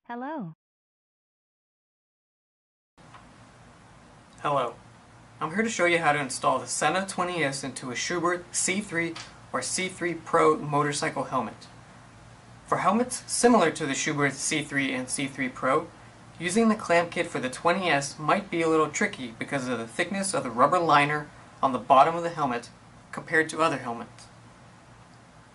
Hello. Hello, I'm here to show you how to install the Sena 20S into a Schubert C3 or C3 Pro motorcycle helmet. For helmets similar to the Schubert C3 and C3 Pro, using the clamp kit for the 20S might be a little tricky because of the thickness of the rubber liner on the bottom of the helmet compared to other helmets.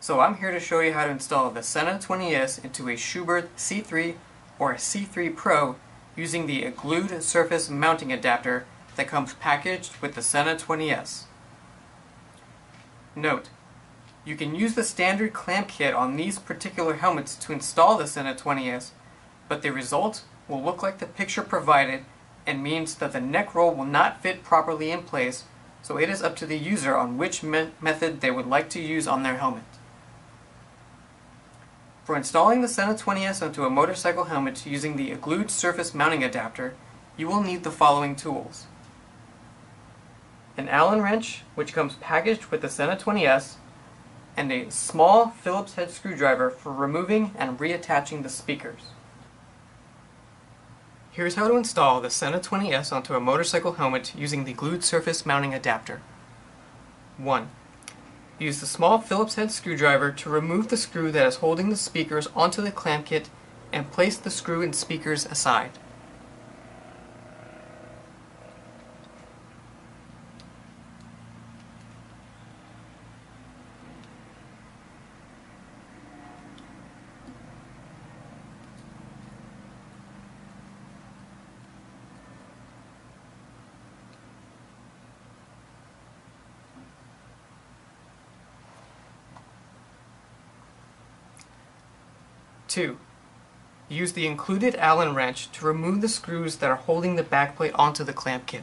So I'm here to show you how to install the Sena 20S into a Schubert C3 or a C3 Pro using the glued surface mounting adapter that comes packaged with the Sena 20S. Note, you can use the standard clamp kit on these particular helmets to install the Sena 20S, but the result will look like the picture provided and means that the neck roll will not fit properly in place, so it is up to the user on which method they would like to use on their helmet. For installing the Sena 20S onto a motorcycle helmet using the glued surface mounting adapter, you will need the following tools: an Allen wrench, which comes packaged with the Sena 20S, and a small Phillips head screwdriver for removing and reattaching the speakers. Here's how to install the Sena 20S onto a motorcycle helmet using the glued surface mounting adapter. 1. Use the small Phillips head screwdriver to remove the screw that is holding the speakers onto the clamp kit and place the screw and speakers aside. 2. Use the included Allen wrench to remove the screws that are holding the backplate onto the clamp kit.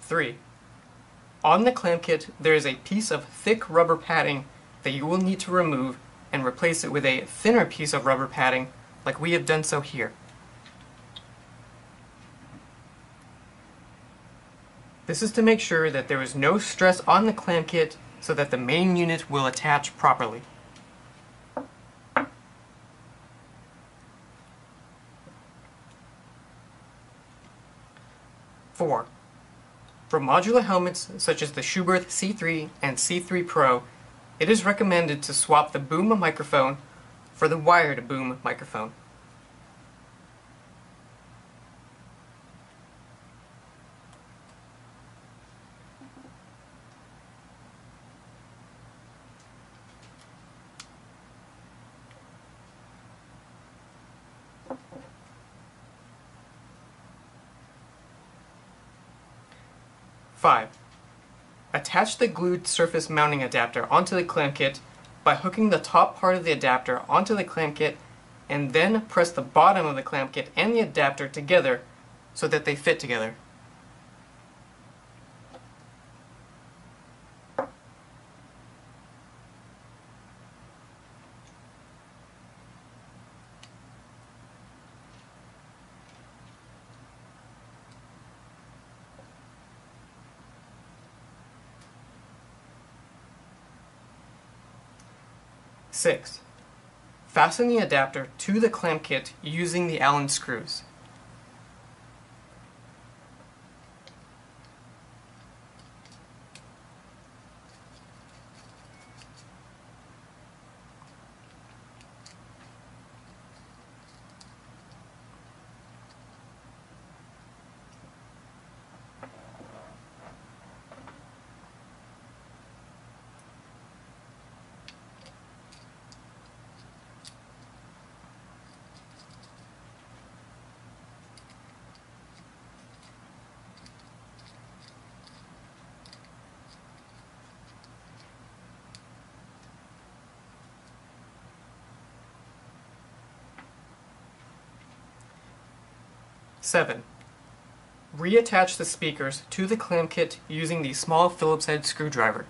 3. On the clamp kit, there is a piece of thick rubber padding that you will need to remove and replace it with a thinner piece of rubber padding, like we have done so here. This is to make sure that there is no stress on the clamp kit so that the main unit will attach properly. 4. For modular helmets such as the Schubert C3 and C3 Pro, it is recommended to swap the boom microphone for the wired boom microphone. 5. Attach the glued surface mounting adapter onto the clamp kit by hooking the top part of the adapter onto the clamp kit and then press the bottom of the clamp kit and the adapter together so that they fit together. 6. Fasten the adapter to the clamp kit using the Allen screws. 7. Reattach the speakers to the clamp kit using the small Phillips head screwdriver.